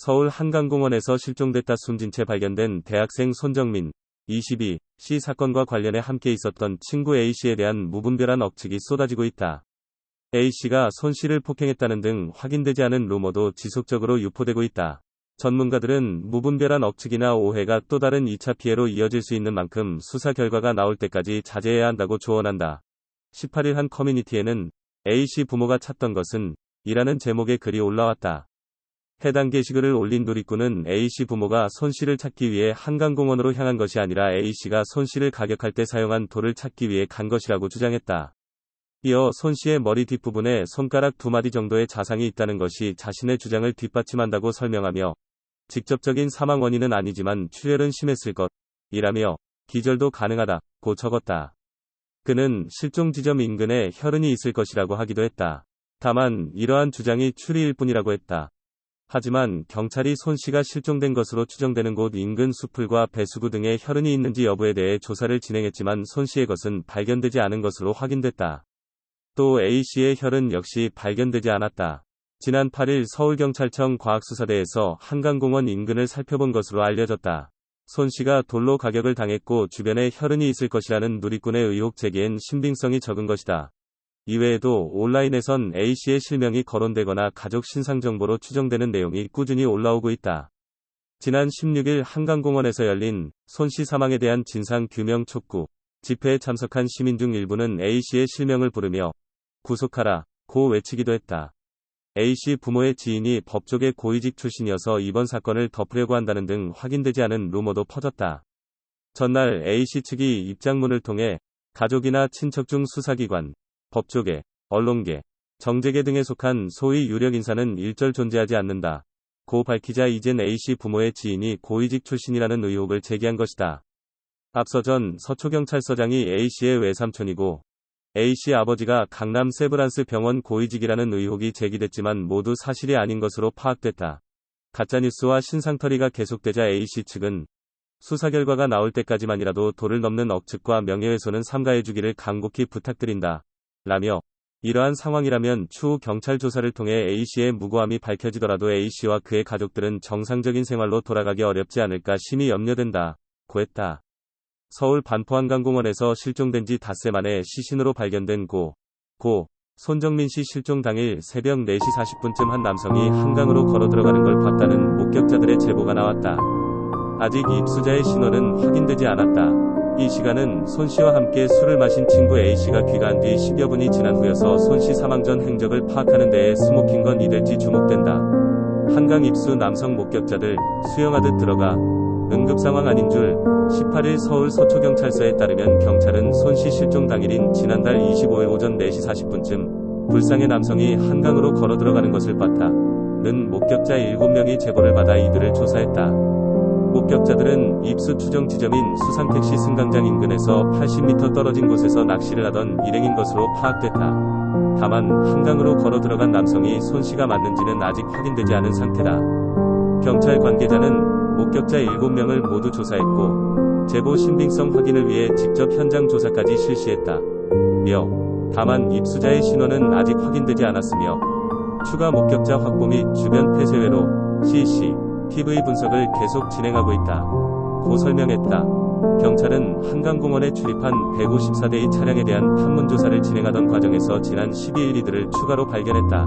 서울 한강공원에서 실종됐다 숨진 채 발견된 대학생 손정민 22씨 사건과 관련해 함께 있었던 친구 A씨에 대한 무분별한 억측이 쏟아지고 있다. A씨가 손씨를 폭행했다는 등 확인되지 않은 루머도 지속적으로 유포되고 있다. 전문가들은 무분별한 억측이나 오해가 또 다른 2차 피해로 이어질 수 있는 만큼 수사 결과가 나올 때까지 자제해야 한다고 조언한다. 18일 한 커뮤니티에는 A씨 부모가 찾던 것은 이라는 제목의 글이 올라왔다. 해당 게시글을 올린 누리꾼은 A씨 부모가 손씨를 찾기 위해 한강공원으로 향한 것이 아니라 A씨가 손씨를 가격할 때 사용한 돌을 찾기 위해 간 것이라고 주장했다. 이어 손씨의 머리 뒷부분에 손가락 2마디 정도의 자상이 있다는 것이 자신의 주장을 뒷받침한다고 설명하며 직접적인 사망 원인은 아니지만 출혈은 심했을 것이라며 기절도 가능하다고 적었다. 그는 실종 지점 인근에 혈흔이 있을 것이라고 하기도 했다. 다만 이러한 주장이 추리일 뿐이라고 했다. 하지만 경찰이 손씨가 실종된 것으로 추정되는 곳 인근 수풀과 배수구 등에 혈흔이 있는지 여부에 대해 조사를 진행했지만 손씨의 것은 발견되지 않은 것으로 확인됐다. 또 A씨의 혈흔 역시 발견되지 않았다. 지난 8일 서울경찰청 과학수사대에서 한강공원 인근을 살펴본 것으로 알려졌다. 손씨가 돌로 가격을 당했고 주변에 혈흔이 있을 것이라는 누리꾼의 의혹 제기엔 신빙성이 적은 것이다. 이외에도 온라인에선 A씨의 실명이 거론되거나 가족 신상 정보로 추정되는 내용이 꾸준히 올라오고 있다. 지난 16일 한강공원에서 열린 손씨 사망에 대한 진상 규명 촉구 집회에 참석한 시민 중 일부는 A씨의 실명을 부르며 구속하라고 외치기도 했다. A씨 부모의 지인이 법조계 고위직 출신이어서 이번 사건을 덮으려고 한다는 등 확인되지 않은 루머도 퍼졌다. 전날 A씨 측이 입장문을 통해 가족이나 친척 중 수사기관, 법조계, 언론계, 정재계 등에 속한 소위 유력 인사는 일절 존재하지 않는다. 고 밝히자 이젠 A씨 부모의 지인이 고위직 출신이라는 의혹을 제기한 것이다. 앞서 전 서초경찰서장이 A씨의 외삼촌이고 A씨 아버지가 강남 세브란스 병원 고위직이라는 의혹이 제기됐지만 모두 사실이 아닌 것으로 파악됐다. 가짜뉴스와 신상털이가 계속되자 A씨 측은 수사 결과가 나올 때까지만이라도 도를 넘는 억측과 명예훼손은 삼가해주기를 간곡히 부탁드린다. 라며 이러한 상황이라면 추후 경찰 조사를 통해 A씨의 무고함이 밝혀지더라도 A씨와 그의 가족들은 정상적인 생활로 돌아가기 어렵지 않을까 심히 염려된다. 고 했다. 서울 반포한강공원에서 실종된 지 닷새 만에 시신으로 발견된 고 손정민 씨 실종 당일 새벽 4시 40분쯤 한 남성이 한강으로 걸어 들어가는 걸 봤다는 목격자들의 제보가 나왔다. 아직 입수자의 신원은 확인되지 않았다. 이 시간은 손씨와 함께 술을 마신 친구 A씨가 귀가한 뒤 10여 분이 지난 후여서 손씨 사망 전 행적을 파악하는 데에 수목힌 건 이될지 주목된다. 한강 입수 남성 목격자들 수영하듯 들어가 응급상황 아닌 줄 18일 서울 서초경찰서에 따르면 경찰은 손씨 실종 당일인 지난달 25일 오전 4시 40분쯤 불상의 남성이 한강으로 걸어 들어가는 것을 봤다는 목격자 7명이 제보를 받아 이들을 조사했다. 목격자들은 입수 추정 지점인 수상택시 승강장 인근에서 80m 떨어진 곳에서 낚시를 하던 일행인 것으로 파악됐다. 다만 한강으로 걸어 들어간 남성이 손씨가 맞는지는 아직 확인되지 않은 상태다. 경찰 관계자는 목격자 7명을 모두 조사했고 제보 신빙성 확인을 위해 직접 현장 조사까지 실시했다. 다만 입수자의 신원은 아직 확인되지 않았으며 추가 목격자 확보 및 주변 폐쇄회로 CCTV 분석을 계속 진행하고 있다. 고 설명했다. 경찰은 한강공원에 출입한 154대의 차량에 대한 판문조사를 진행하던 과정에서 지난 12일 이들을 추가로 발견했다.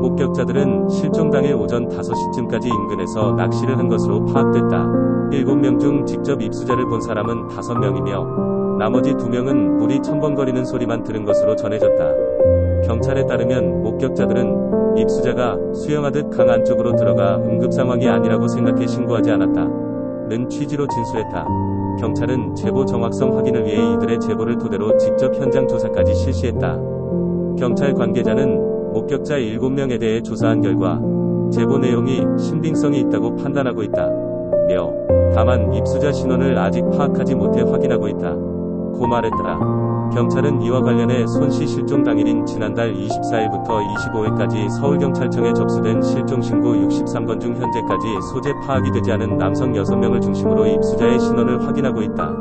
목격자들은 실종 당일 오전 5시쯤까지 인근에서 낚시를 한 것으로 파악됐다. 7명 중 직접 입수자를 본 사람은 5명이며 나머지 2명은 물이 첨벙거리는 소리만 들은 것으로 전해졌다. 경찰에 따르면 목격자들은 입수자가 수영하듯 강 안쪽으로 들어가 응급상황이 아니라고 생각해 신고하지 않았다는 취지로 진술했다. 경찰은 제보 정확성 확인을 위해 이들의 제보를 토대로 직접 현장 조사까지 실시했다. 경찰 관계자는 목격자 7명에 대해 조사한 결과 제보 내용이 신빙성이 있다고 판단하고 있다며 다만 입수자 신원을 아직 파악하지 못해 확인하고 있다. 고 말했다. 경찰은 이와 관련해 손씨 실종 당일인 지난달 24일부터 25일까지 서울경찰청에 접수된 실종신고 63건 중 현재까지 소재 파악이 되지 않은 남성 6명을 중심으로 입수자의 신원을 확인하고 있다.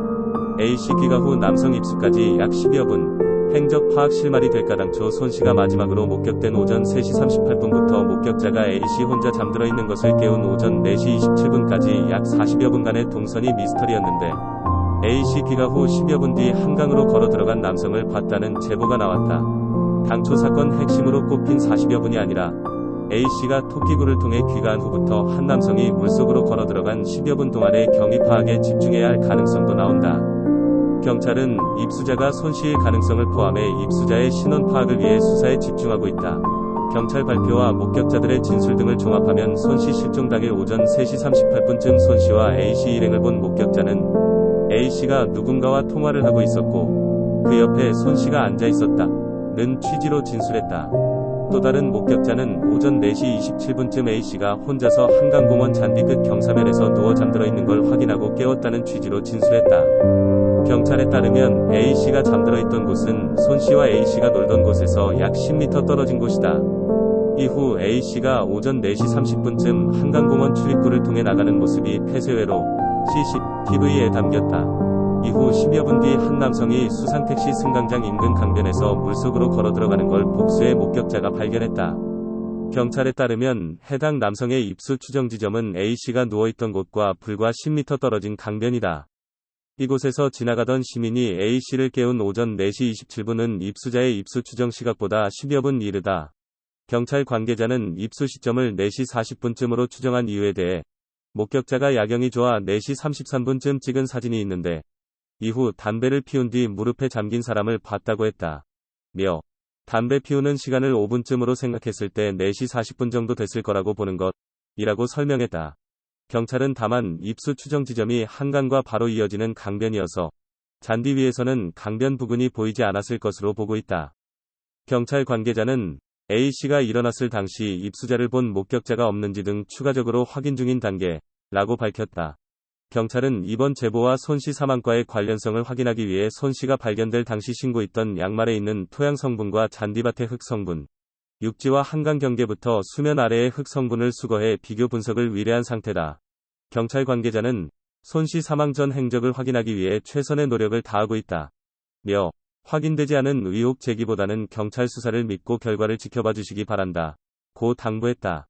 A씨 귀가 후 남성 입수까지 약 10여 분, 행적 파악 실마리 될까. 당초 손 씨가 마지막으로 목격된 오전 3시 38분부터 목격자가 A씨 혼자 잠들어 있는 것을 깨운 오전 4시 27분까지 약 40여 분간의 동선이 미스터리였는데 A씨 귀가 후 10여 분 뒤 한강으로 걸어 들어간 남성을 봤다는 제보가 나왔다. 당초 사건 핵심으로 꼽힌 40여 분이 아니라 A씨가 토끼굴을 통해 귀가한 후부터 한 남성이 물속으로 걸어 들어간 10여 분 동안의 경위 파악에 집중해야 할 가능성도 나온다. 경찰은 입수자가 손 씨일 가능성을 포함해 입수자의 신원 파악을 위해 수사에 집중하고 있다. 경찰 발표와 목격자들의 진술 등을 종합하면 손 씨 실종 당일 오전 3시 38분쯤 손 씨와 A씨 일행을 본 목격자는 A씨가 누군가와 통화를 하고 있었고 그 옆에 손 씨가 앉아 있었다는 취지로 진술했다. 또 다른 목격자는 오전 4시 27분쯤 A씨가 혼자서 한강공원 잔디 끝 경사면에서 누워 잠들어 있는 걸 확인하고 깨웠다는 취지로 진술했다. 경찰에 따르면 A씨가 잠들어 있던 곳은 손 씨와 A씨가 놀던 곳에서 약 10m 떨어진 곳이다. 이후 A씨가 오전 4시 30분쯤 한강공원 출입구를 통해 나가는 모습이 폐쇄회로 CCTV에 담겼다. 이후 10여 분 뒤 한 남성이 수상택시 승강장 인근 강변에서 물속으로 걸어 들어가는 걸 복수의 목격자가 발견했다. 경찰에 따르면 해당 남성의 입수 추정 지점은 A씨가 누워있던 곳과 불과 10m 떨어진 강변이다. 이곳에서 지나가던 시민이 A씨를 깨운 오전 4시 27분은 입수자의 입수 추정 시각보다 10여 분 이르다. 경찰 관계자는 입수 시점을 4시 40분쯤으로 추정한 이유에 대해 목격자가 야경이 좋아 4시 33분쯤 찍은 사진이 있는데 이후 담배를 피운 뒤 무릎에 잠긴 사람을 봤다고 했다. 며 담배 피우는 시간을 5분쯤으로 생각했을 때 4시 40분 정도 됐을 거라고 보는 것이라고 설명했다. 경찰은 다만 입수 추정 지점이 한강과 바로 이어지는 강변이어서 잔디 위에서는 강변 부근이 보이지 않았을 것으로 보고 있다. 경찰 관계자는 A씨가 일어났을 당시 입수자를 본 목격자가 없는지 등 추가적으로 확인 중인 단계라고 밝혔다. 경찰은 이번 제보와 손 씨 사망과의 관련성을 확인하기 위해 손 씨가 발견될 당시 신고했던 양말에 있는 토양 성분과 잔디밭의 흙 성분, 육지와 한강 경계부터 수면 아래의 흙 성분을 수거해 비교 분석을 의뢰한 상태다. 경찰 관계자는 손 씨 사망 전 행적을 확인하기 위해 최선의 노력을 다하고 있다. 며 확인되지 않은 의혹 제기보다는 경찰 수사를 믿고 결과를 지켜봐 주시기 바란다. 고 당부했다.